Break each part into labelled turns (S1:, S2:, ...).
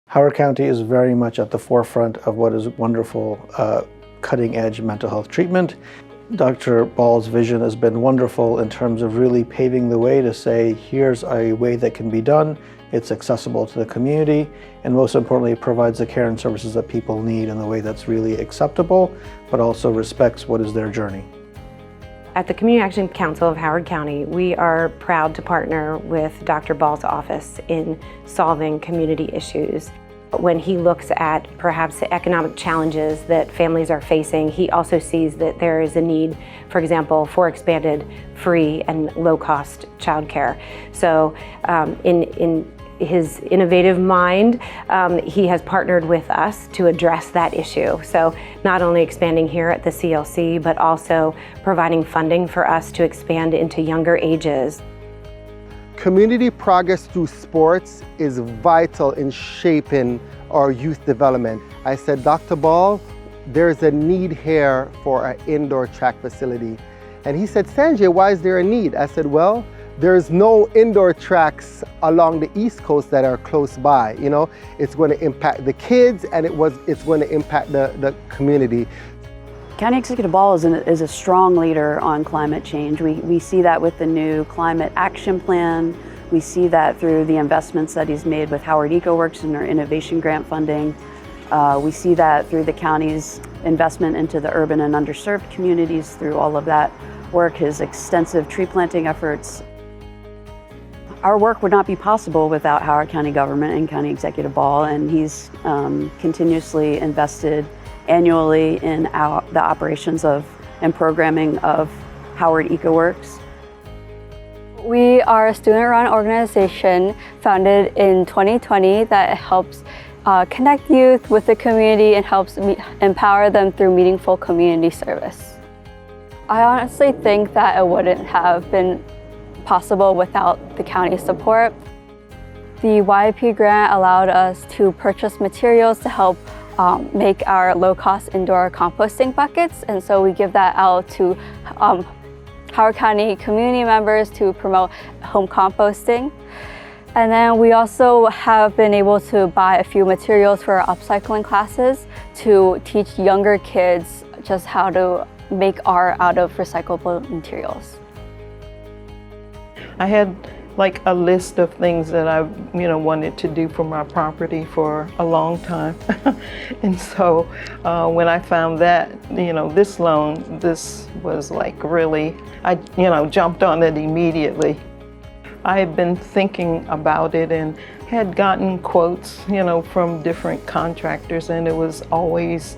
S1: Howard County is very much at the forefront of what is wonderful cutting-edge mental health treatment. Dr. Ball's vision has been wonderful in terms of really paving the way to say, here's a way that can be done, it's accessible to the community, and most importantly, it provides the care and services that people need in a way that's really acceptable, but also respects what is their journey.
S2: At the Community Action Council of Howard County, we are proud to partner with Dr. Ball's office in solving community issues. When he looks at perhaps the economic challenges that families are facing, he also sees that there is a need, for example, for expanded free and low-cost childcare. So in his innovative mind, he has partnered with us to address that issue. So not only expanding here at the CLC, but also providing funding for us to expand into younger ages.
S3: Community progress through sports is vital in shaping our youth development. I said, Dr. Ball, there's a need here for an indoor track facility. And he said, Sanjay, why is there a need? I said, well, there's no indoor tracks along the East Coast that are close by. You know, it's going to impact the kids and it's going to impact the community.
S4: County Executive Ball is a strong leader on climate change. We see that with the new Climate Action Plan. We see that through the investments that he's made with Howard EcoWorks and our innovation grant funding. We see that through the county's investment into the urban and underserved communities through all of that work, his extensive tree planting efforts. Our work would not be possible without Howard County government and County Executive Ball, and he's continuously invested annually in the operations of and programming of Howard EcoWorks.
S5: We are a student-run organization founded in 2020 that helps connect youth with the community and helps empower them through meaningful community service. I honestly think that it wouldn't have been possible without the county's support. The YIP grant allowed us to purchase materials to help make our low-cost indoor composting buckets, and so we give that out to Howard County community members to promote home composting. And then we also have been able to buy a few materials for our upcycling classes to teach younger kids just how to make art out of recyclable materials.
S6: I had like a list of things that I wanted to do for my property for a long time. And so when I found that, this loan, this was like really, I jumped on it immediately. I had been thinking about it and had gotten quotes, from different contractors, and it was always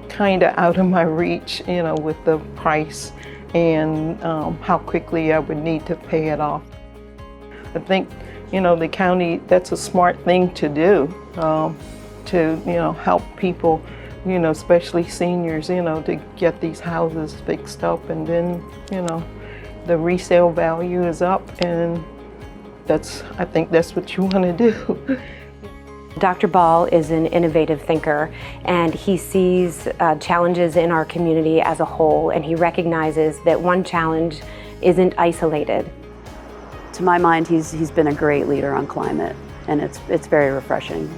S6: kind of out of my reach, with the price and how quickly I would need to pay it off. I think, the county, that's a smart thing to do, to, help people, especially seniors, to get these houses fixed up, and then, the resale value is up, and I think that's what you want to do.
S2: Dr. Ball is an innovative thinker, and he sees challenges in our community as a whole, and he recognizes that one challenge isn't isolated.
S4: To my mind, he's been a great leader on climate, and it's very refreshing.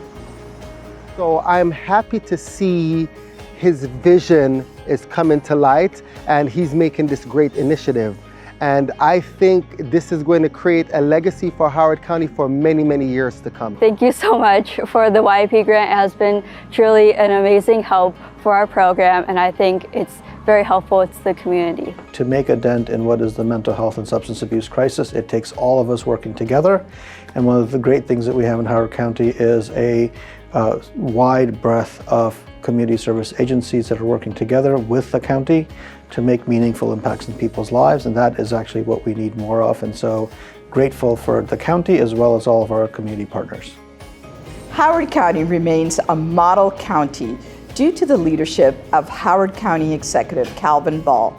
S3: So I'm happy to see his vision is coming to light, and he's making this great initiative. And I think this is going to create a legacy for Howard County for many, many years to come.
S5: Thank you so much for the YIP grant. It has been truly an amazing help for our program, and I think it's very helpful to the community.
S1: To make a dent in what is the mental health and substance abuse crisis, it takes all of us working together. And one of the great things that we have in Howard County is a wide breadth of community service agencies that are working together with the county to make meaningful impacts in people's lives, and that is actually what we need more of. And so grateful for the county as well as all of our community partners.
S7: Howard County remains a model county due to the leadership of Howard County Executive Calvin Ball.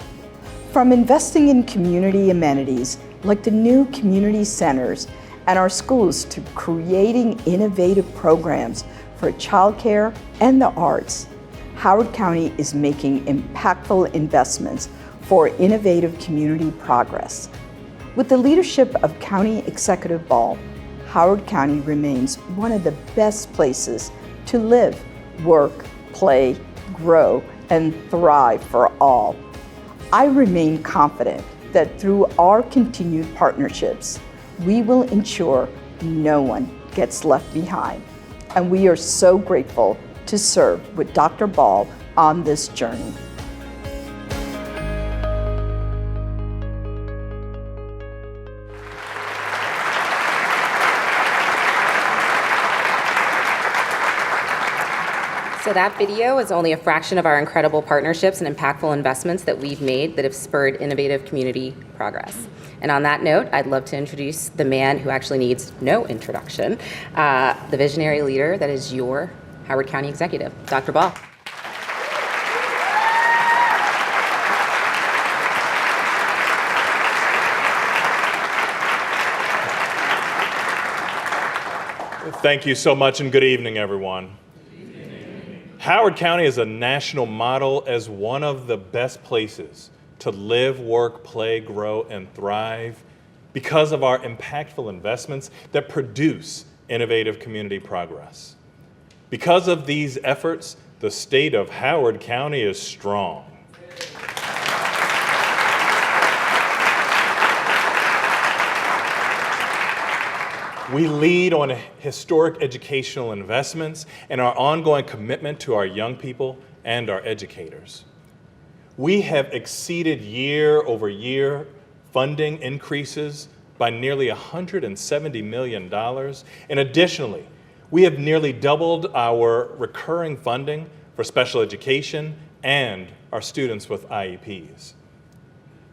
S7: From investing in community amenities like the new community centers and our schools to creating innovative programs for childcare and the arts, Howard County is making impactful investments for innovative community progress. With the leadership of County Executive Ball, Howard County remains one of the best places to live, work, play, grow, and thrive for all. I remain confident that through our continued partnerships, we will ensure no one gets left behind. And we are so grateful to serve with Dr. Ball on this journey.
S8: So that video is only a fraction of our incredible partnerships and impactful investments that we've made that have spurred innovative community progress. And on that note, I'd love to introduce the man who actually needs no introduction, the visionary leader that is your Howard County executive, Dr. Ball.
S9: Thank you so much, and good evening, everyone. Howard County is a national model as one of the best places to live, work, play, grow, and thrive because of our impactful investments that produce innovative community progress. Because of these efforts, the state of Howard County is strong. We lead on historic educational investments and our ongoing commitment to our young people and our educators. We have exceeded year-over-year funding increases by nearly $170 million. And additionally, we have nearly doubled our recurring funding for special education and our students with IEPs.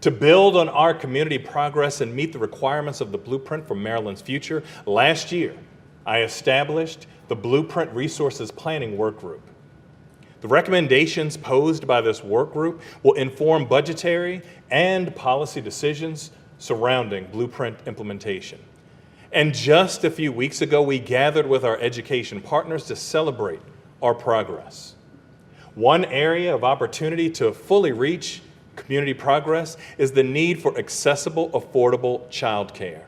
S9: To build on our community progress and meet the requirements of the Blueprint for Maryland's Future, last year, I established the Blueprint Resources Planning Work Group. The recommendations posed by this work group will inform budgetary and policy decisions surrounding Blueprint implementation. And just a few weeks ago, we gathered with our education partners to celebrate our progress. One area of opportunity to fully reach community progress is the need for accessible, affordable childcare.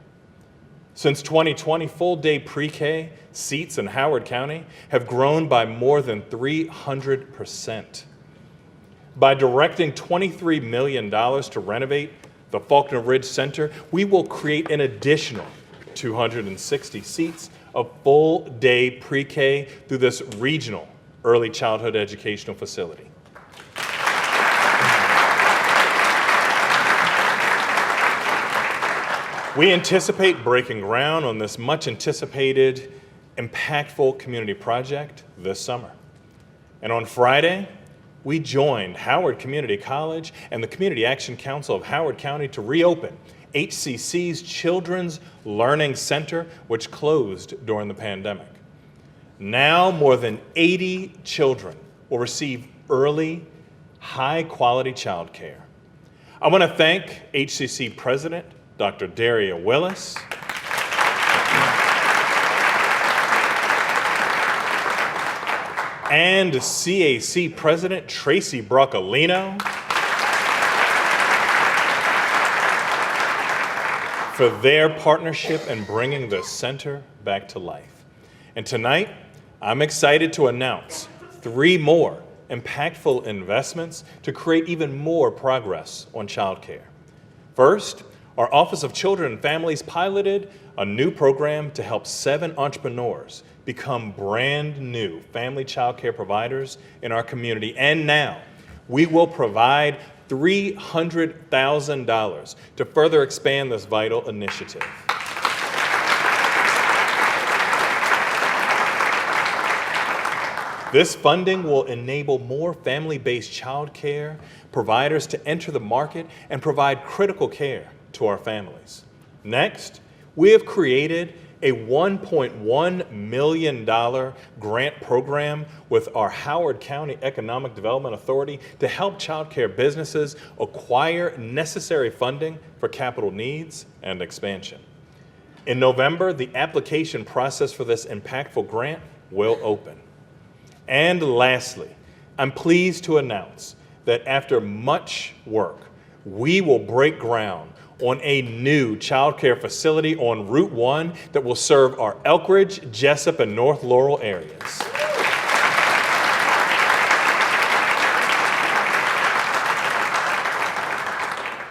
S9: Since 2020, full-day pre-K seats in Howard County have grown by more than 300%. By directing $23 million to renovate the Faulkner Ridge Center, we will create an additional 260 seats of full-day pre-K through this regional early childhood educational facility. We anticipate breaking ground on this much anticipated, impactful community project this summer. And on Friday, we joined Howard Community College and the Community Action Council of Howard County to reopen HCC's Children's Learning Center, which closed during the pandemic. Now more than 80 children will receive early, high-quality childcare. I want to thank HCC President Dr. Daria Willis, and CAC President Tracy Broccolino for their partnership in bringing the center back to life. And tonight, I'm excited to announce 3 more impactful investments to create even more progress on childcare. First, our Office of Children and Families piloted a new program to help 7 entrepreneurs become brand new family child care providers in our community. And now we will provide $300,000 to further expand this vital initiative. This funding will enable more family-based child care providers to enter the market and provide critical care to our families. Next, we have created a $1.1 million grant program with our Howard County Economic Development Authority to help child care businesses acquire necessary funding for capital needs and expansion. In November, the application process for this impactful grant will open. And lastly, I'm pleased to announce that after much work, we will break ground on a new child care facility on Route 1 that will serve our Elkridge, Jessup, and North Laurel areas.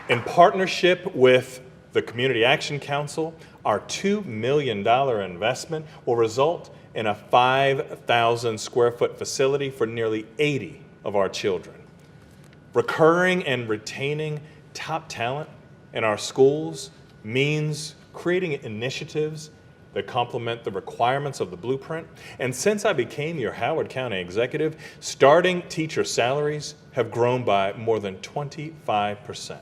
S9: In partnership with the Community Action Council, our $2 million investment will result in a 5,000 square foot facility for nearly 80 of our children. Recurring and retaining top talent in our schools means creating initiatives that complement the requirements of the blueprint. And since I became your Howard County executive, starting teacher salaries have grown by more than 25%.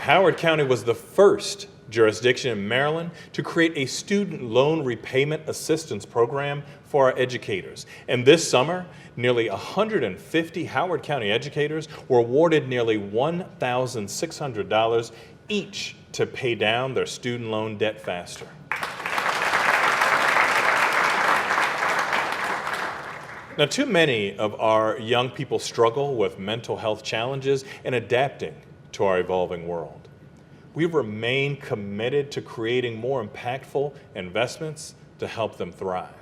S9: Howard County was the first jurisdiction in Maryland to create a student loan repayment assistance program for our educators. And this summer, nearly 150 Howard County educators were awarded nearly $1,600 each to pay down their student loan debt faster. Now, too many of our young people struggle with mental health challenges and adapting to our evolving world. We remain committed to creating more impactful investments to help them thrive.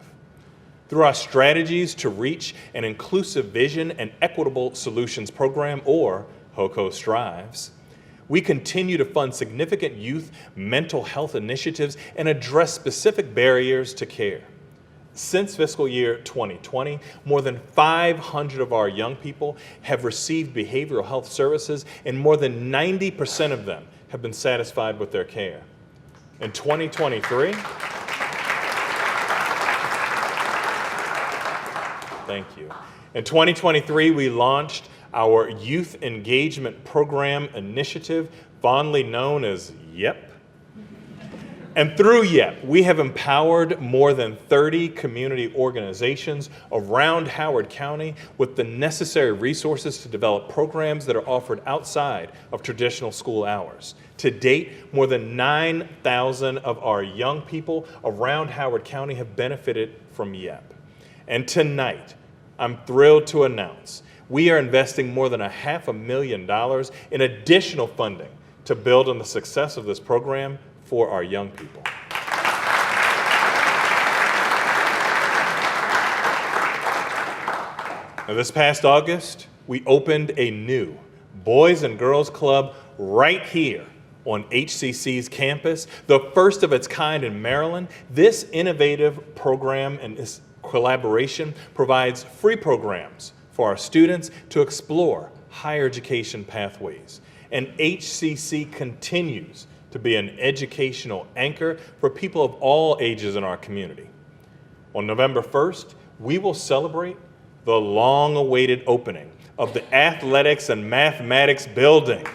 S9: Through our strategies to reach an inclusive vision and equitable solutions program, or HOCO strives, we continue to fund significant youth mental health initiatives and address specific barriers to care. Since fiscal year 2020, more than 500 of our young people have received behavioral health services, and more than 90% of them have been satisfied with their care. In 2023, thank you. In 2023, we launched our Youth Engagement Program initiative, fondly known as YEP. And through YEP, we have empowered more than 30 community organizations around Howard County with the necessary resources to develop programs that are offered outside of traditional school hours. To date, more than 9,000 of our young people around Howard County have benefited from YEP. And tonight, I'm thrilled to announce we are investing more than $500,000 in additional funding to build on the success of this program for our young people. Now, this past August, we opened a new Boys and Girls Club right here on HCC's campus, the first of its kind in Maryland. This innovative program and this collaboration provides free programs for our students to explore higher education pathways. And HCC continues to be an educational anchor for people of all ages in our community. On November 1st, we will celebrate the long-awaited opening of the Athletics and Mathematics building.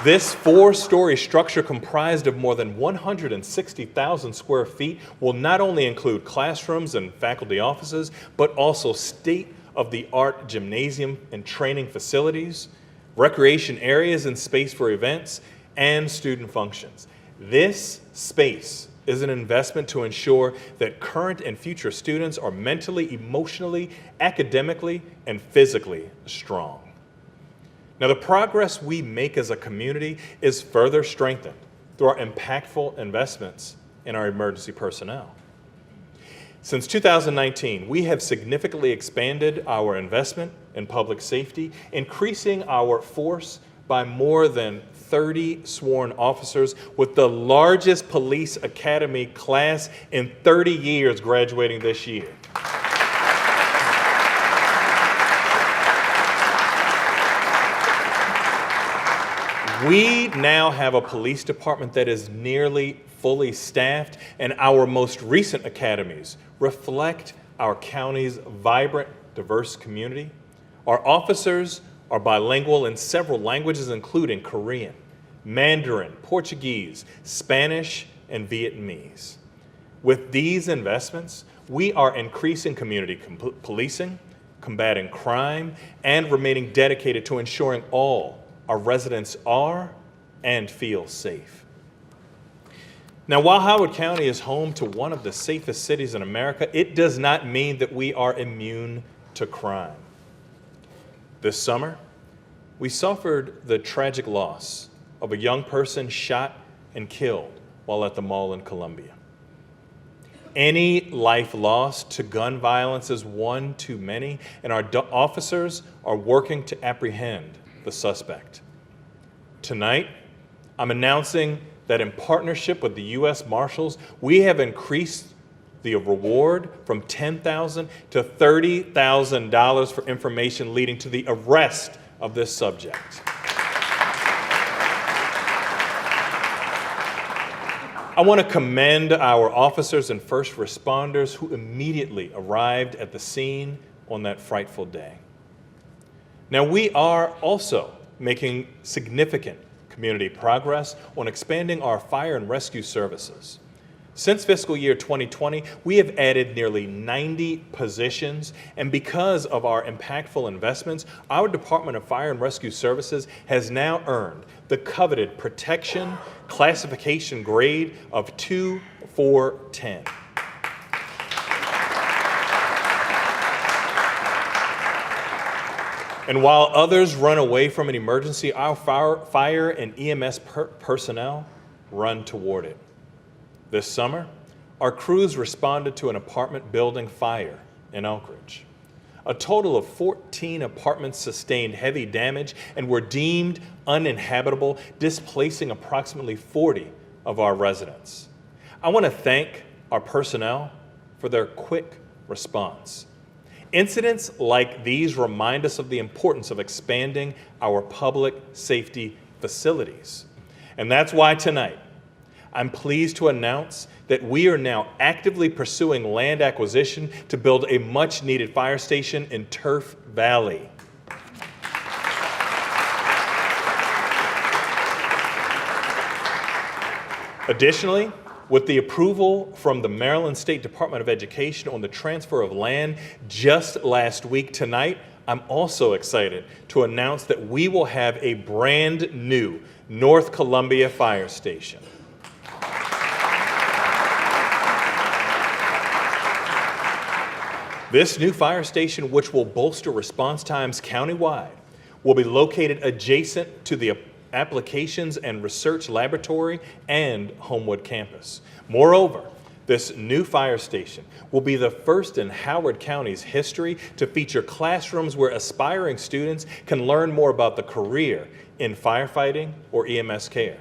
S9: This four-story structure comprised of more than 160,000 square feet will not only include classrooms and faculty offices, but also state-of-the-art gymnasium and training facilities, recreation areas and space for events, and student functions. This space is an investment to ensure that current and future students are mentally, emotionally, academically, and physically strong. Now, the progress we make as a community is further strengthened through our impactful investments in our emergency personnel. Since 2019, we have significantly expanded our investment in public safety, increasing our force by more than 30 sworn officers, with the largest police academy class in 30 years graduating this year. We now have a police department that is nearly fully staffed, and our most recent academies reflect our county's vibrant, diverse community. Our officers are bilingual in several languages, including Korean, Mandarin, Portuguese, Spanish, and Vietnamese. With these investments, we are increasing community policing, combating crime, and remaining dedicated to ensuring all our residents are and feel safe. Now, while Howard County is home to one of the safest cities in America, it does not mean that we are immune to crime. This summer, we suffered the tragic loss of a young person shot and killed while at the mall in Columbia. Any life lost to gun violence is one too many, and our officers are working to apprehend the suspect. Tonight, I'm announcing that in partnership with the U.S. Marshals, we have increased the reward from $10,000 to $30,000 for information leading to the arrest of this subject. I want to commend our officers and first responders who immediately arrived at the scene on that frightful day. Now, we are also making significant community progress on expanding our fire and rescue services. Since fiscal year 2020, we have added nearly 90 positions, and because of our impactful investments, our Department of Fire and Rescue Services has now earned the coveted protection classification grade of 2-4-10. And while others run away from an emergency, our fire and EMS personnel run toward it. This summer, our crews responded to an apartment building fire in Elkridge. A total of 14 apartments sustained heavy damage and were deemed uninhabitable, displacing approximately 40 of our residents. I want to thank our personnel for their quick response. Incidents like these remind us of the importance of expanding our public safety facilities. And that's why tonight, I'm pleased to announce that we are now actively pursuing land acquisition to build a much-needed fire station in Turf Valley. Additionally, with the approval from the Maryland State Department of Education on the transfer of land just last week, tonight, I'm also excited to announce that we will have a brand new North Columbia Fire Station. This new fire station, which will bolster response times countywide, will be located adjacent to the Applications and Research Laboratory and Homewood campus. Moreover, this new fire station will be the first in Howard County's history to feature classrooms where aspiring students can learn more about the career in firefighting or EMS care.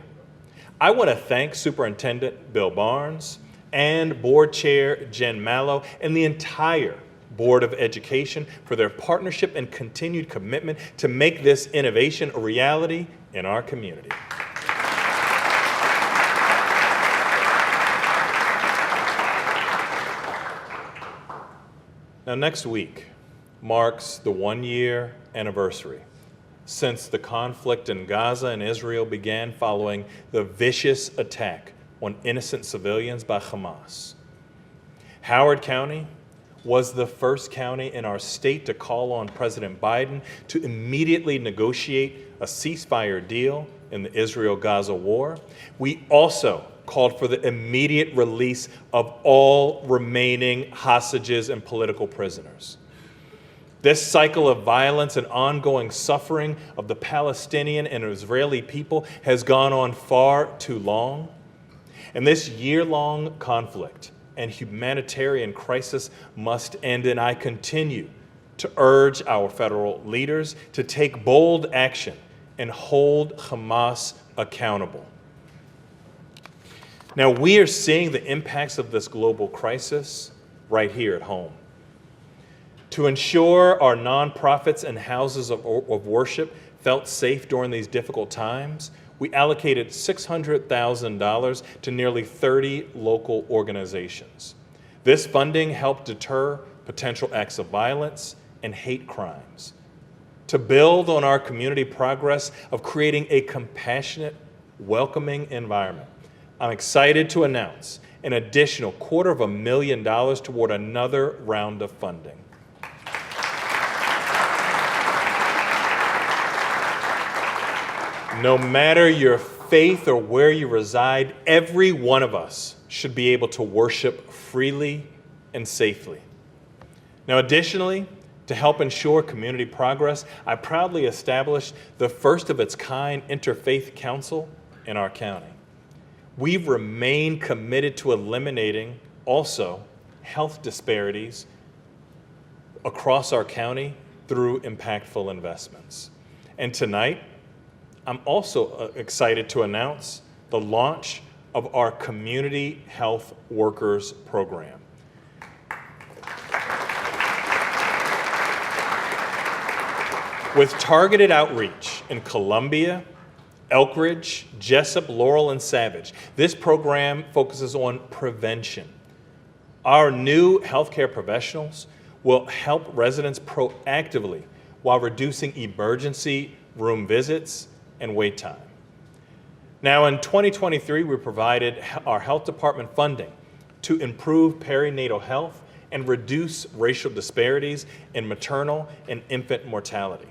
S9: I want to thank Superintendent Bill Barnes and Board Chair Jen Mallow and the entire Board of Education for their partnership and continued commitment to make this innovation a reality in our community. Now, next week marks the one-year anniversary since the conflict in Gaza and Israel began following the vicious attack on innocent civilians by Hamas. Howard County was the first county in our state to call on President Biden to immediately negotiate a ceasefire deal in the Israel-Gaza war. We also called for the immediate release of all remaining hostages and political prisoners. This cycle of violence and ongoing suffering of the Palestinian and Israeli people has gone on far too long. And this year-long conflict and humanitarian crisis must end, and I continue to urge our federal leaders to take bold action and hold Hamas accountable. Now, we are seeing the impacts of this global crisis right here at home. To ensure our nonprofits and houses of worship felt safe during these difficult times, we allocated $600,000 to nearly 30 local organizations. This funding helped deter potential acts of violence and hate crimes. To build on our community progress of creating a compassionate, welcoming environment, I'm excited to announce an additional $250,000 toward another round of funding. No matter your faith or where you reside, every one of us should be able to worship freely and safely. Now, additionally, to help ensure community progress, I proudly established the first of its kind interfaith council in our county. We've remained committed to eliminating also health disparities across our county through impactful investments. And tonight, I'm also excited to announce the launch of our Community Health Workers Program. With targeted outreach in Columbia, Elkridge, Jessup, Laurel, and Savage, this program focuses on prevention. Our new healthcare professionals will help residents proactively while reducing emergency room visits and wait time. Now, in 2023, we provided our health department funding to improve perinatal health and reduce racial disparities in maternal and infant mortality.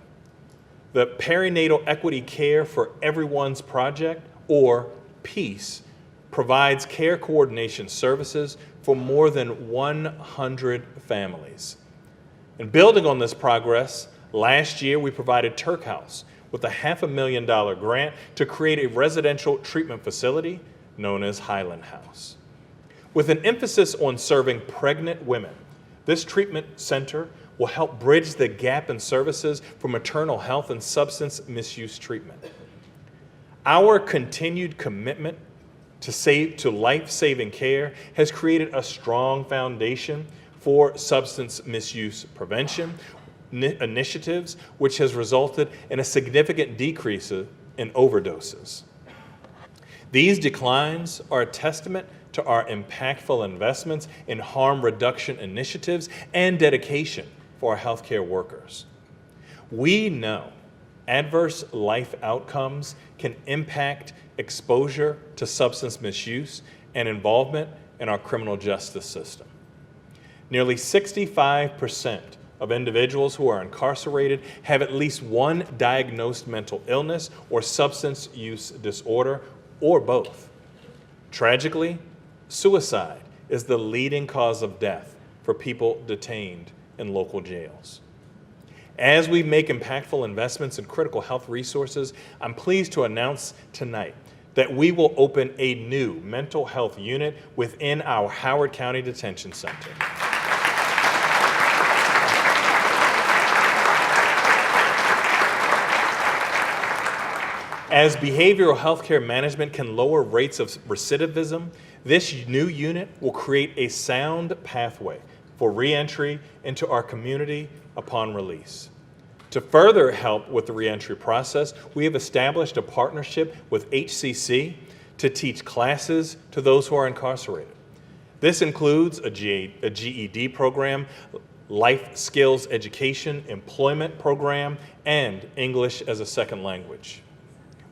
S9: The Perinatal Equity Care for Everyone's Project, or PEACE, provides care coordination services for more than 100 families. And building on this progress, last year we provided Turk House with a $500,000 grant to create a residential treatment facility known as Highland House. With an emphasis on serving pregnant women, this treatment center will help bridge the gap in services for maternal health and substance misuse treatment. Our continued commitment to life-saving care has created a strong foundation for substance misuse prevention initiatives, which has resulted in a significant decrease in overdoses. These declines are a testament to our impactful investments in harm reduction initiatives and dedication for our healthcare workers. We know adverse life outcomes can impact exposure to substance misuse and involvement in our criminal justice system. Nearly 65% of individuals who are incarcerated have at least one diagnosed mental illness or substance use disorder, or both. Tragically, suicide is the leading cause of death for people detained in local jails. As we make impactful investments in critical health resources, I'm pleased to announce tonight that we will open a new mental health unit within our Howard County Detention Center. As behavioral health care management can lower rates of recidivism, this new unit will create a sound pathway for reentry into our community upon release. To further help with the reentry process, we have established a partnership with HCC to teach classes to those who are incarcerated. This includes a GED program, life skills education, employment program, and English as a second language.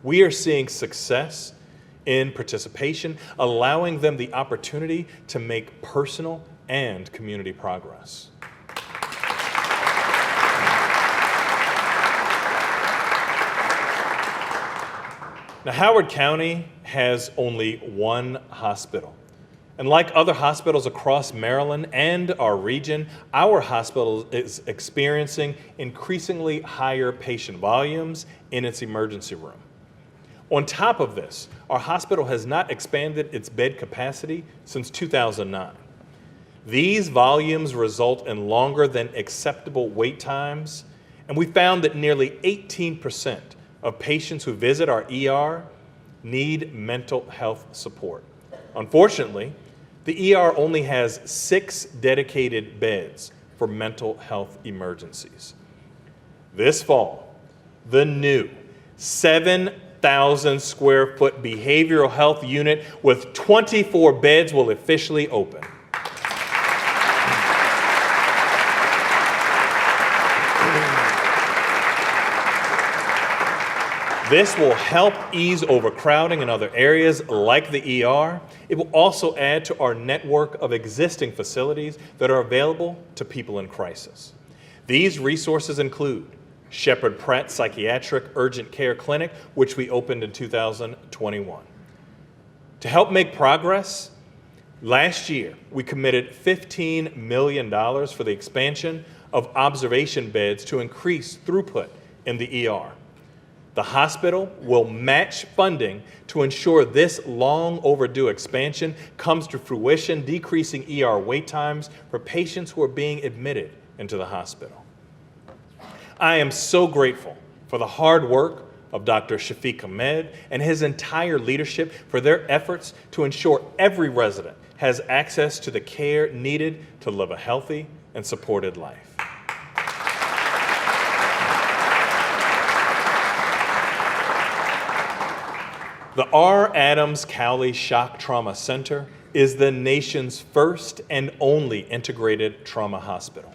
S9: We are seeing success in participation, allowing them the opportunity to make personal and community progress. Now, Howard County has only one hospital. And like other hospitals across Maryland and our region, our hospital is experiencing increasingly higher patient volumes in its emergency room. On top of this, our hospital has not expanded its bed capacity since 2009. These volumes result in longer than acceptable wait times, and we found that nearly 18% of patients who visit our ER need mental health support. Unfortunately, the ER only has 6 dedicated beds for mental health emergencies. This fall, the new 7,000 square foot behavioral health unit with 24 beds will officially open. This will help ease overcrowding in other areas like the ER. It will also add to our network of existing facilities that are available to people in crisis. These resources include Shepherd Pratt Psychiatric Urgent Care Clinic, which we opened in 2021. To help make progress, last year we committed $15 million for the expansion of observation beds to increase throughput in the ER. The hospital will match funding to ensure this long overdue expansion comes to fruition, decreasing ER wait times for patients who are being admitted into the hospital. I am so grateful for the hard work of Dr. Shafiq Ahmed and his entire leadership for their efforts to ensure every resident has access to the care needed to live a healthy and supported life. The R. Adams Cowley Shock Trauma Center is the nation's first and only integrated trauma hospital.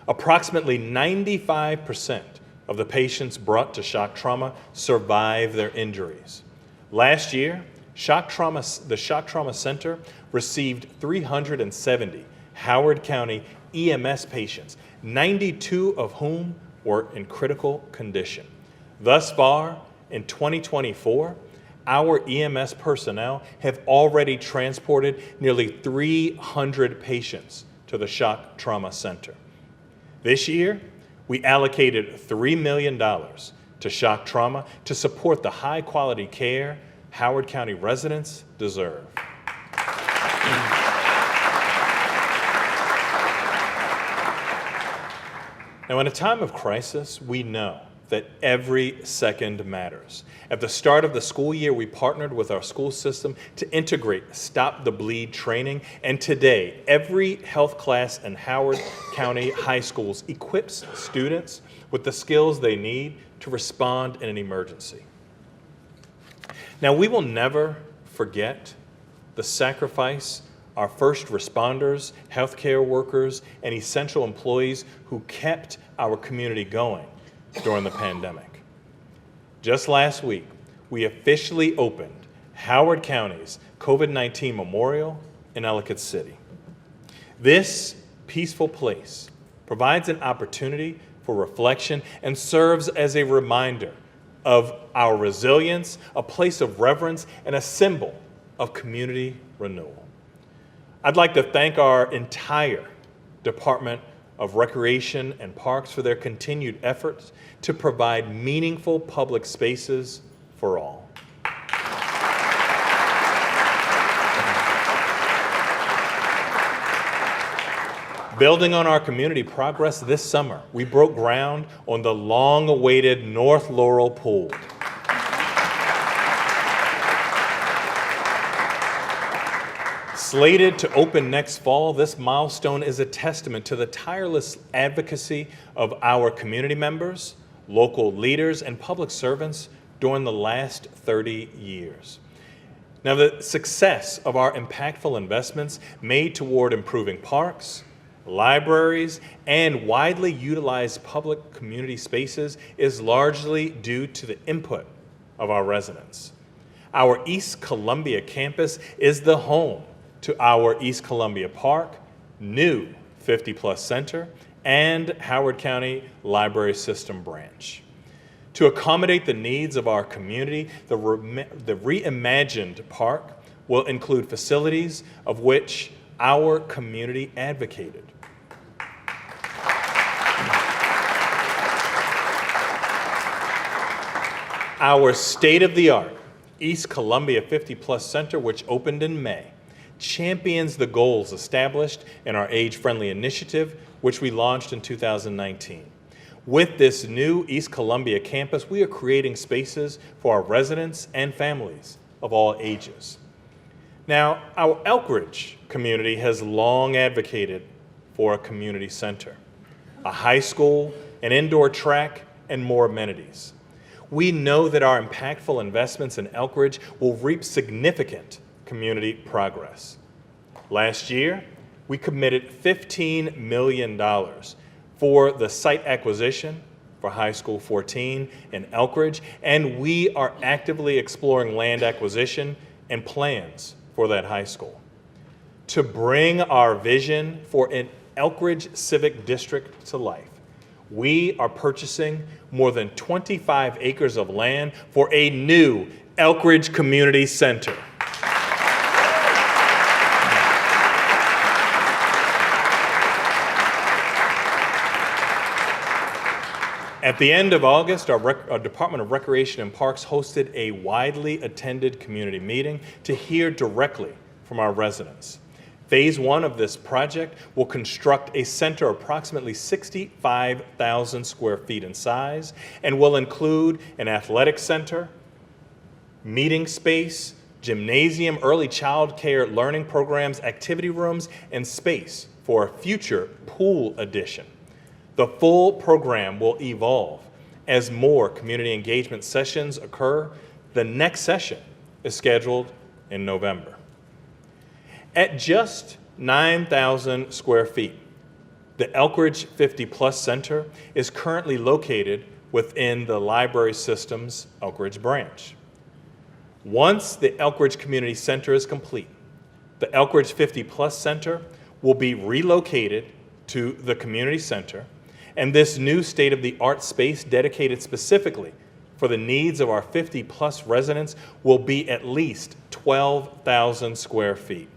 S9: Approximately 95% of the patients brought to shock trauma survive their injuries. Last year, the Shock Trauma Center received 370 Howard County EMS patients, 92 of whom were in critical condition. Thus far, in 2024, our EMS personnel have already transported nearly 300 patients to the Shock Trauma Center. This year, we allocated $3 million to shock trauma to support the high-quality care Howard County residents deserve. Now, in a time of crisis, we know that every second matters. At the start of the school year, we partnered with our school system to integrate Stop the Bleed training, and today, every health class in Howard County high schools equips students with the skills they need to respond in an emergency. Now, we will never forget the sacrifice our first responders, healthcare workers, and essential employees who kept our community going during the pandemic. Just last week, we officially opened Howard County's COVID-19 Memorial in Ellicott City. This peaceful place provides an opportunity for reflection and serves as a reminder of our resilience, a place of reverence, and a symbol of community renewal. I'd like to thank our entire Department of Recreation and Parks for their continued efforts to provide meaningful public spaces for all. Building on our community progress this summer, we broke ground on the long-awaited North Laurel Pool. Slated to open next fall, this milestone is a testament to the tireless advocacy of our community members, local leaders, and public servants during the last 30 years. Now, the success of our impactful investments made toward improving parks, libraries, and widely utilized public community spaces is largely due to the input of our residents. Our East Columbia campus is the home to our East Columbia Park, new 50+ Center, and Howard County Library System branch. To accommodate the needs of our community, the reimagined park will include facilities of which our community advocated. Our state-of-the-art East Columbia 50+ Center, which opened in May, champions the goals established in our age-friendly initiative, which we launched in 2019. With this new East Columbia campus, we are creating spaces for our residents and families of all ages. Now, our Elkridge community has long advocated for a community center, a high school, an indoor track, and more amenities. We know that our impactful investments in Elkridge will reap significant community progress. Last year, we committed $15 million for the site acquisition for High School 14 in Elkridge, and we are actively exploring land acquisition and plans for that high school. To bring our vision for an Elkridge Civic District to life, we are purchasing more than 25 acres of land for a new Elkridge Community Center. At the end of August, our Department of Recreation and Parks hosted a widely attended community meeting to hear directly from our residents. Phase 1 of this project will construct a center approximately 65,000 square feet in size and will include an athletic center, meeting space, gymnasium, early child care learning programs, activity rooms, and space for a future pool addition. The full program will evolve as more community engagement sessions occur. The next session is scheduled in November. At just 9,000 square feet, the Elkridge 50 Plus Center is currently located within the library system's Elkridge branch. Once the Elkridge Community Center is complete, the Elkridge 50 Plus Center will be relocated to the community center, and this new state-of-the-art space dedicated specifically for the needs of our 50-plus residents will be at least 12,000 square feet.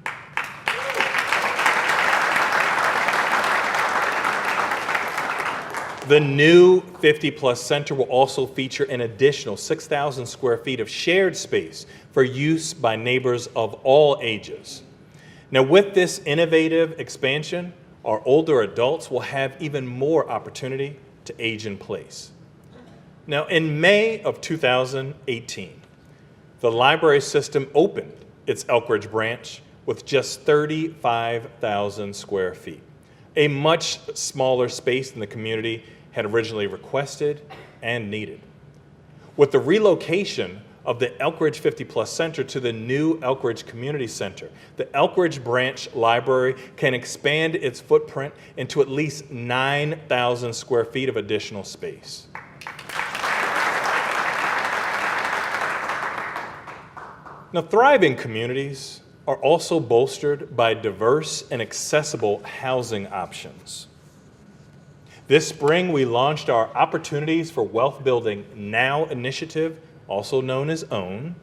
S9: The new 50-plus center will also feature an additional 6,000 square feet of shared space for use by neighbors of all ages. Now, with this innovative expansion, our older adults will have even more opportunity to age in place. Now, in May of 2018, the library system opened its Elkridge branch with just 35,000 square feet, a much smaller space than the community had originally requested and needed. With the relocation of the Elkridge 50 Plus Center to the new Elkridge Community Center, the Elkridge Branch Library can expand its footprint into at least 9,000 square feet of additional space. Now, thriving communities are also bolstered by diverse and accessible housing options. This spring, we launched our Opportunities for Wealth Building Now initiative, also known as OWN,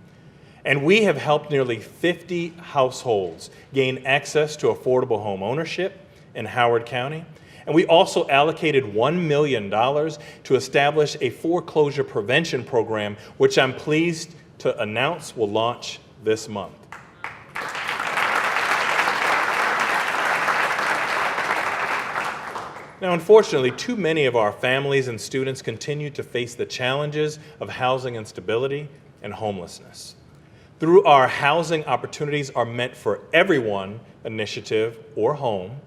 S9: and we have helped nearly 50 households gain access to affordable home ownership in Howard County. And we also allocated $1 million to establish a foreclosure prevention program, which I'm pleased to announce will launch this month. Now, unfortunately, too many of our families and students continue to face the challenges of housing instability and homelessness. Through our Housing Opportunities Are Meant for Everyone initiative, or HOME,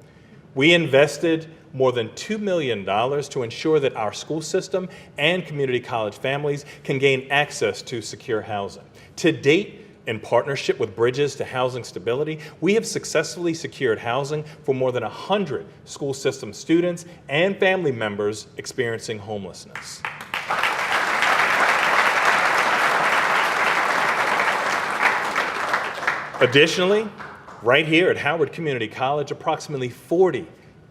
S9: we invested more than $2 million to ensure that our school system and community college families can gain access to secure housing. To date, in partnership with Bridges to Housing Stability, we have successfully secured housing for more than 100 school system students and family members experiencing homelessness. Additionally, right here at Howard Community College, approximately 40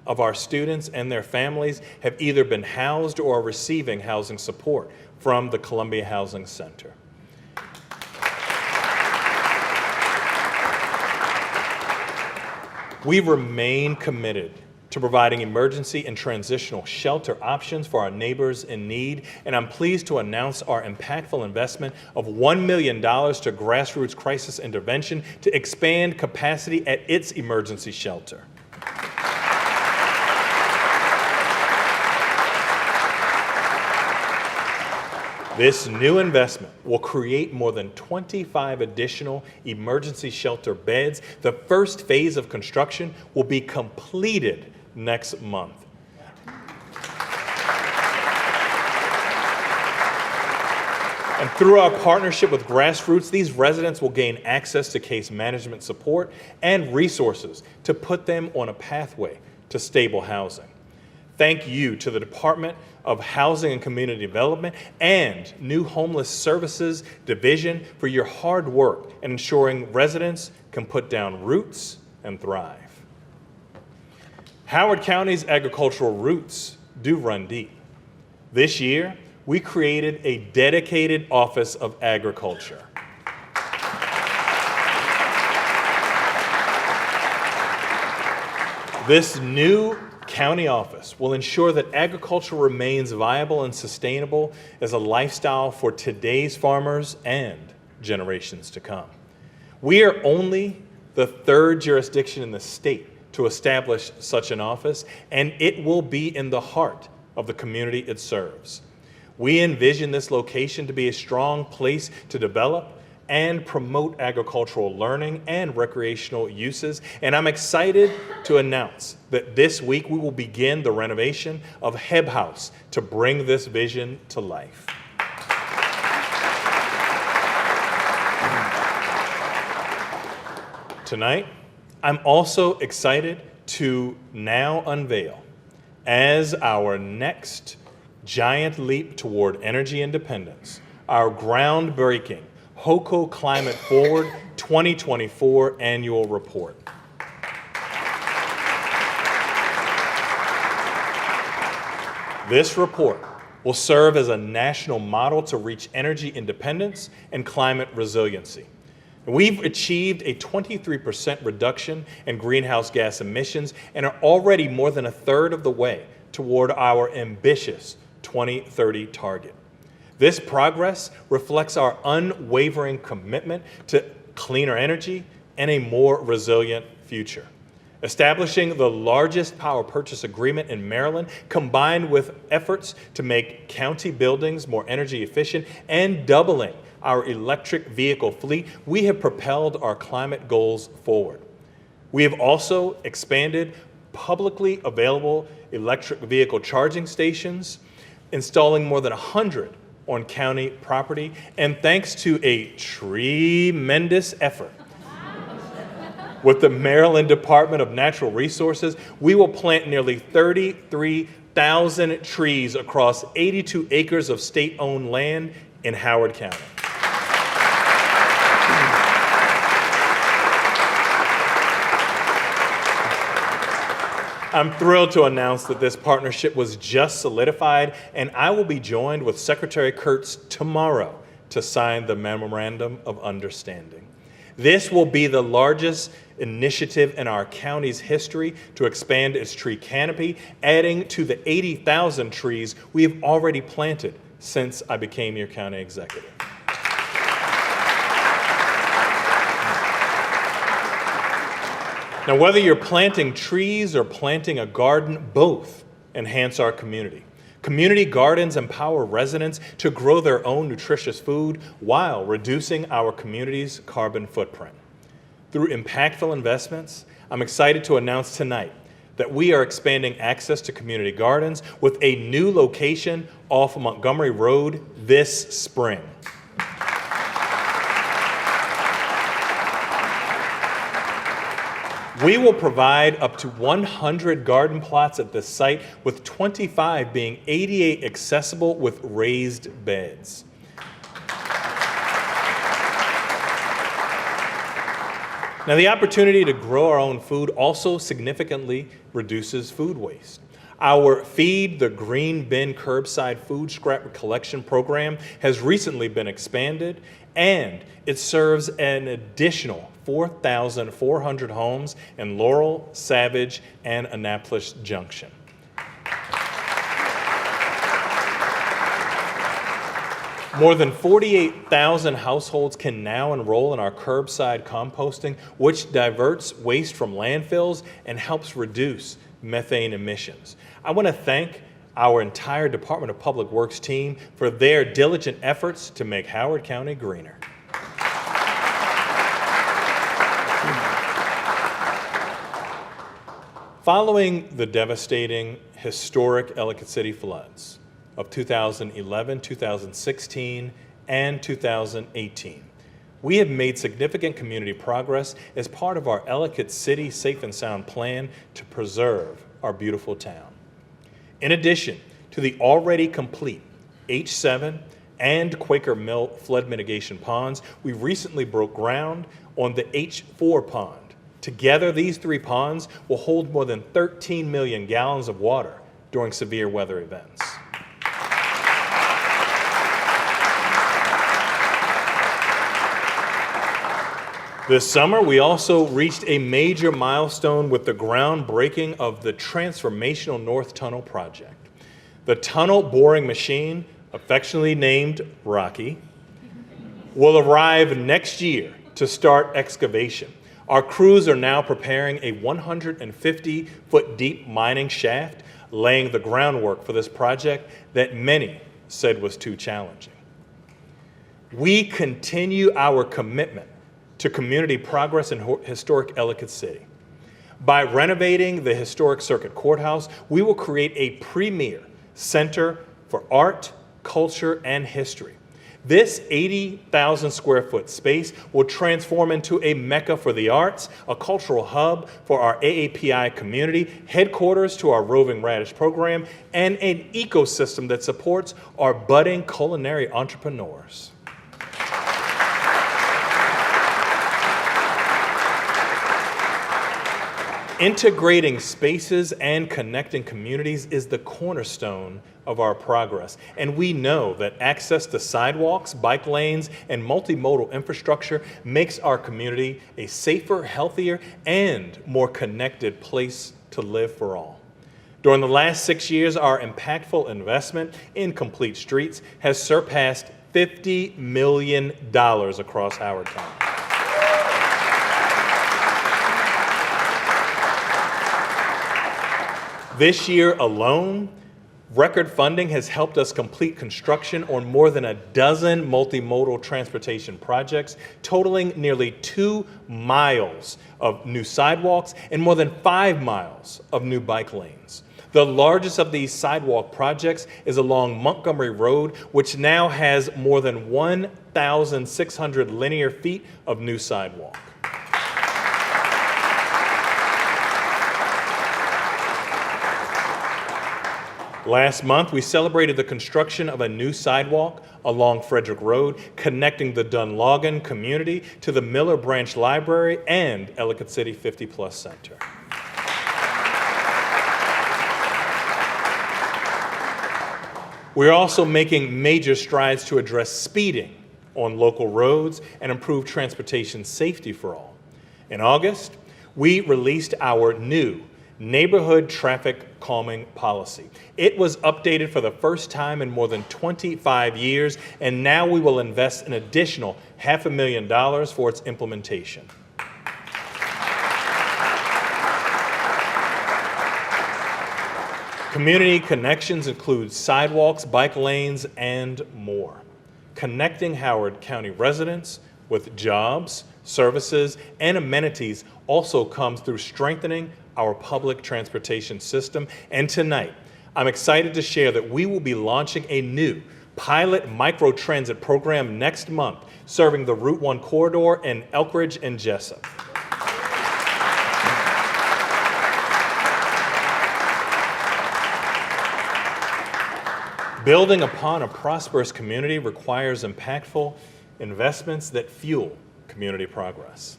S9: of our students and their families have either been housed or are receiving housing support from the Columbia Housing Center. We remain committed to providing emergency and transitional shelter options for our neighbors in need, and I'm pleased to announce our impactful investment of $1 million to Grassroots Crisis Intervention to expand capacity at its emergency shelter. This new investment will create more than 25 additional emergency shelter beds. The first phase of construction will be completed next month. And through our partnership with Grassroots, these residents will gain access to case management support and resources to put them on a pathway to stable housing. Thank you to the Department of Housing and Community Development and New Homeless Services Division for your hard work in ensuring residents can put down roots and thrive. Howard County's agricultural roots do run deep. This year, we created a dedicated Office of Agriculture. This new county office will ensure that agriculture remains viable and sustainable as a lifestyle for today's farmers and generations to come. We are only the third jurisdiction in the state to establish such an office, and it will be in the heart of the community it serves. We envision this location to be a strong place to develop and promote agricultural learning and recreational uses. And I'm excited to announce that this week we will begin the renovation of Heb House to bring this vision to life. Tonight, I'm also excited to now unveil as our next giant leap toward energy independence, our groundbreaking HOCO Climate Forward 2024 annual report. This report will serve as a national model to reach energy independence and climate resiliency. We've achieved a 23% reduction in greenhouse gas emissions and are already more than a third of the way toward our ambitious 2030 target. This progress reflects our unwavering commitment to cleaner energy and a more resilient future. Establishing the largest power purchase agreement in Maryland, combined with efforts to make county buildings more energy efficient and doubling our electric vehicle fleet, we have propelled our climate goals forward. We have also expanded publicly available electric vehicle charging stations, installing more than 100 on county property, and thanks to a tremendous effort with the Maryland Department of Natural Resources, we will plant nearly 33,000 trees across 82 acres of state-owned land in Howard County. I'm thrilled to announce that this partnership was just solidified, and I will be joined with Secretary Kurtz tomorrow to sign the Memorandum of Understanding. This will be the largest initiative in our county's history to expand its tree canopy, adding to the 80,000 trees we have already planted since I became your county executive. Now, whether you're planting trees or planting a garden, both enhance our community. Community gardens empower residents to grow their own nutritious food while reducing our community's carbon footprint. Through impactful investments, I'm excited to announce tonight that we are expanding access to community gardens with a new location off Montgomery Road this spring. We will provide up to 100 garden plots at this site, with 25 being ADA accessible with raised beds. Now, the opportunity to grow our own food also significantly reduces food waste. Our Feed the Green Bin curbside food scrap collection program has recently been expanded, and it serves an additional 4,400 homes in Laurel, Savage, and Annapolis Junction. More than 48,000 households can now enroll in our curbside composting, which diverts waste from landfills and helps reduce methane emissions. I want to thank our entire Department of Public Works team for their diligent efforts to make Howard County greener. Following the devastating, historic Ellicott City floods of 2011, 2016, and 2018, we have made significant community progress as part of our Ellicott City Safe and Sound plan to preserve our beautiful town. In addition to the already complete H7 and Quaker Mill flood mitigation ponds, we recently broke ground on the H4 pond. Together, these three ponds will hold more than 13 million gallons of water during severe weather events. This summer, we also reached a major milestone with the groundbreaking of the transformational North Tunnel project. The tunnel boring machine, affectionately named Rocky, will arrive next year to start excavation. Our crews are now preparing a 150-foot deep mining shaft, laying the groundwork for this project that many said was too challenging. We continue our commitment to community progress in historic Ellicott City. By renovating the historic Circuit Courthouse, we will create a premier center for art, culture, and history. This 80,000 square foot space will transform into a mecca for the arts, a cultural hub for our AAPI community, headquarters to our Roving Radish program, and an ecosystem that supports our budding culinary entrepreneurs. Integrating spaces and connecting communities is the cornerstone of our progress. And we know that access to sidewalks, bike lanes, and multimodal infrastructure makes our community a safer, healthier, and more connected place to live for all. During the last 6 years, our impactful investment in Complete Streets has surpassed $50 million across Howard County. This year alone, record funding has helped us complete construction on more than a dozen multimodal transportation projects, totaling nearly 2 miles of new sidewalks and more than 5 miles of new bike lanes. The largest of these sidewalk projects is along Montgomery Road, which now has more than 1,600 linear feet of new sidewalk. Last month, we celebrated the construction of a new sidewalk along Frederick Road, connecting the Dunlogan community to the Miller Branch Library and Ellicott City 50+ Center. We're also making major strides to address speeding on local roads and improve transportation safety for all. In August, we released our new neighborhood traffic calming policy. It was updated for the first time in more than 25 years, and now we will invest an additional $500,000 for its implementation. Community connections include sidewalks, bike lanes, and more. Connecting Howard County residents with jobs, services, and amenities also comes through strengthening our public transportation system. And tonight, I'm excited to share that we will be launching a new pilot microtransit program next month, serving the Route 1 corridor in Elkridge and Jessup. Building upon a prosperous community requires impactful investments that fuel community progress.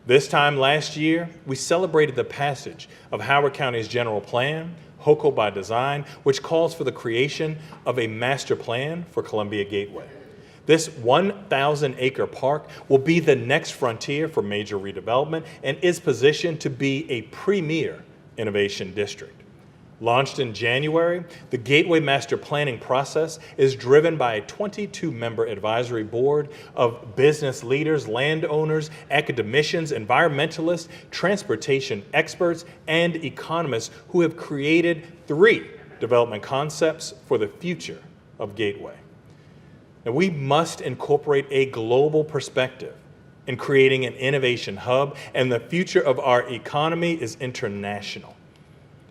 S9: This time last year, we celebrated the passage of Howard County's general plan, HOCO by Design, which calls for the creation of a master plan for Columbia Gateway. This 1,000-acre park will be the next frontier for major redevelopment and is positioned to be a premier innovation district. Launched in January, the Gateway Master Planning process is driven by a 22-member advisory board of business leaders, landowners, academicians, environmentalists, transportation experts, and economists who have created 3 development concepts for the future of Gateway. Now, we must incorporate a global perspective in creating an innovation hub, and the future of our economy is international.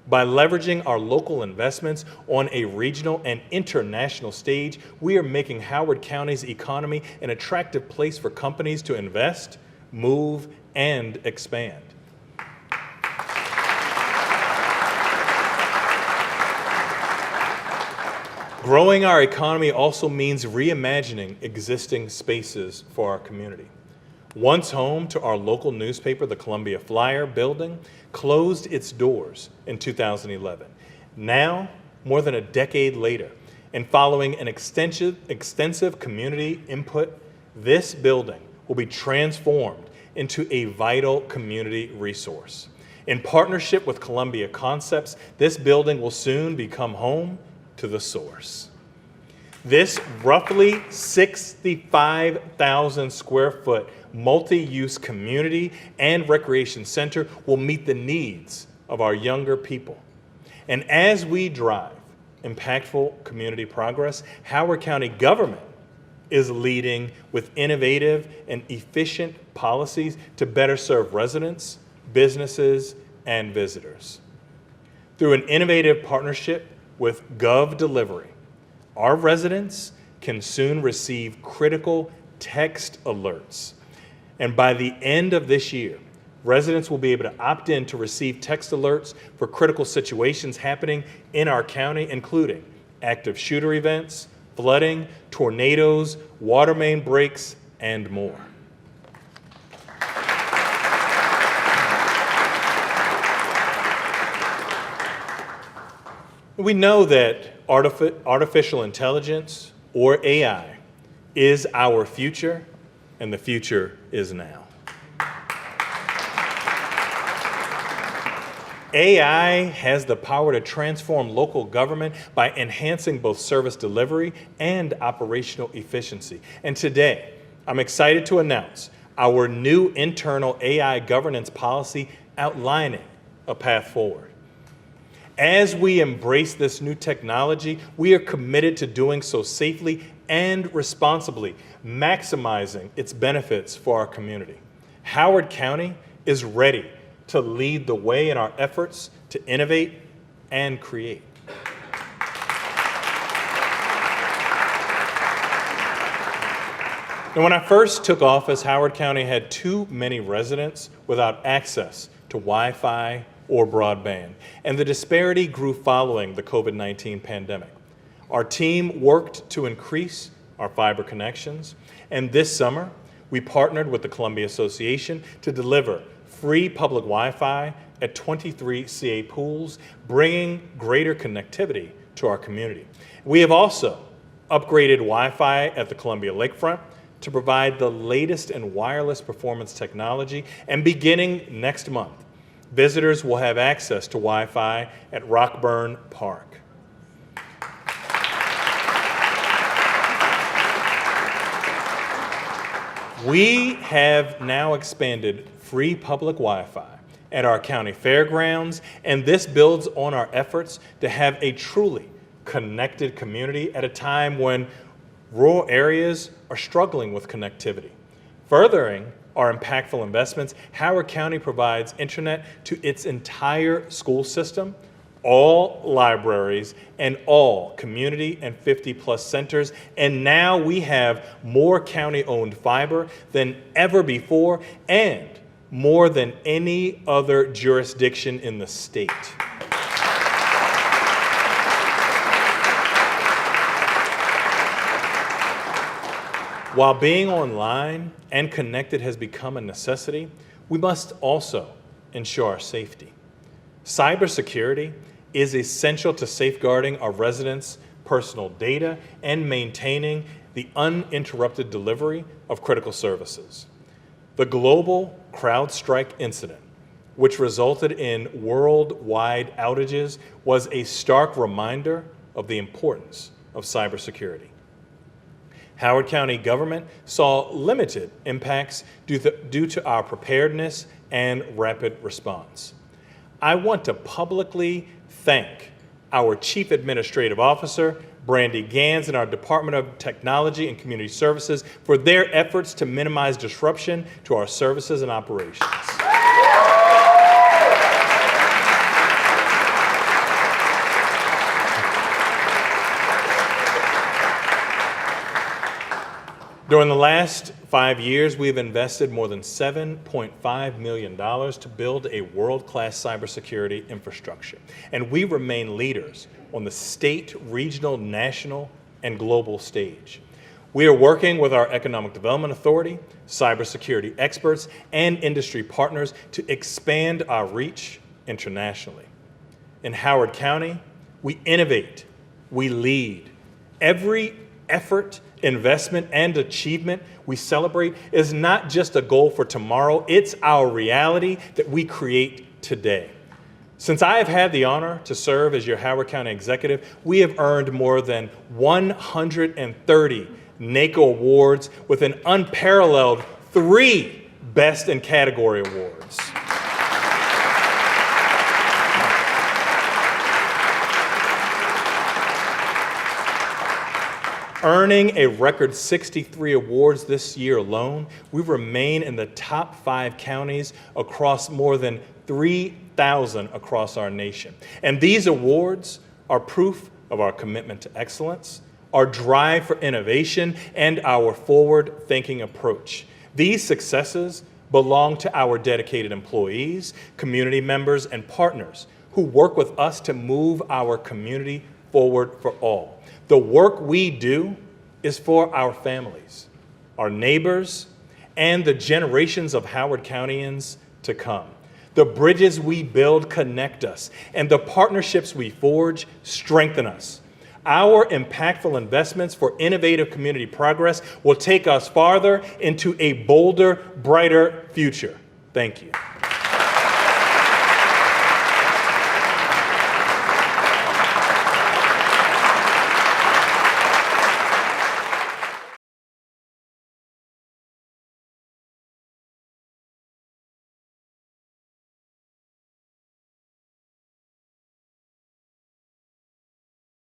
S9: By leveraging our local investments on a regional and international stage, we are making Howard County's economy an attractive place for companies to invest, move, and expand. Growing our economy also means reimagining existing spaces for our community. Once home to our local newspaper, the Columbia Flyer building, closed its doors in 2011. Now, more than a decade later, and following an extensive community input, this building will be transformed into a vital community resource. In partnership with Columbia Concepts, this building will soon become home to the source. This roughly 65,000 square foot multi-use community and recreation center will meet the needs of our younger people. And as we drive impactful community progress, Howard County government is leading with innovative and efficient policies to better serve residents, businesses, and visitors. Through an innovative partnership with Gov Delivery, our residents can soon receive critical text alerts. And by the end of this year, residents will be able to opt in to receive text alerts for critical situations happening in our county, including active shooter events, flooding, tornadoes, water main breaks, and more. We know that artificial intelligence, or AI, is our future, and the future is now. AI has the power to transform local government by enhancing both service delivery and operational efficiency. And today, I'm excited to announce our new internal AI governance policy outlining a path forward. As we embrace this new technology, we are committed to doing so safely and responsibly, maximizing its benefits for our community. Howard County is ready to lead the way in our efforts to innovate and create. And when I first took office, Howard County had too many residents without access to Wi-Fi or broadband, and the disparity grew following the COVID-19 pandemic. Our team worked to increase our fiber connections, and this summer, we partnered with the Columbia Association to deliver free public Wi-Fi at 23 CA pools, bringing greater connectivity to our community. We have also upgraded Wi-Fi at the Columbia Lakefront to provide the latest in wireless performance technology, and beginning next month, visitors will have access to Wi-Fi at Rockburn Park. We have now expanded free public Wi-Fi at our county fairgrounds, and this builds on our efforts to have a truly connected community at a time when rural areas are struggling with connectivity. Furthering our impactful investments, Howard County provides internet to its entire school system, all libraries, and all community and 50-plus centers. And now we have more county-owned fiber than ever before, and more than any other jurisdiction in the state. While being online and connected has become a necessity, we must also ensure our safety. Cybersecurity is essential to safeguarding our residents' personal data and maintaining the uninterrupted delivery of critical services. The global CrowdStrike incident, which resulted in worldwide outages, was a stark reminder of the importance of cybersecurity. Howard County government saw limited impacts due to our preparedness and rapid response. I want to publicly thank our Chief Administrative Officer, Brandy Gans, and our Department of Technology and Community Services for their efforts to minimize disruption to our services and operations. During the last 5 years, we've invested more than $7.5 million to build a world-class cybersecurity infrastructure, and we remain leaders on the state, regional, national, and global stage. We are working with our Economic Development Authority, cybersecurity experts, and industry partners to expand our reach internationally. In Howard County, we innovate, we lead. Every effort investment, and achievement we celebrate is not just a goal for tomorrow, it's our reality that we create today. Since I have had the honor to serve as your Howard County executive, we have earned more than 130 NACO awards with an unparalleled 3 Best in Category awards. Earning a record 63 awards this year alone, we remain in the top 5 counties across more than 3,000 across our nation. And these awards are proof of our commitment to excellence, our drive for innovation, and our forward-thinking approach. These successes belong to our dedicated employees, community members, and partners who work with us to move our community forward for all. The work we do is for our families, our neighbors, and the generations of Howard Countyans to come. The bridges we build connect us, and the partnerships we forge strengthen us. Our impactful investments for innovative community progress will take us farther into a bolder, brighter future. Thank you.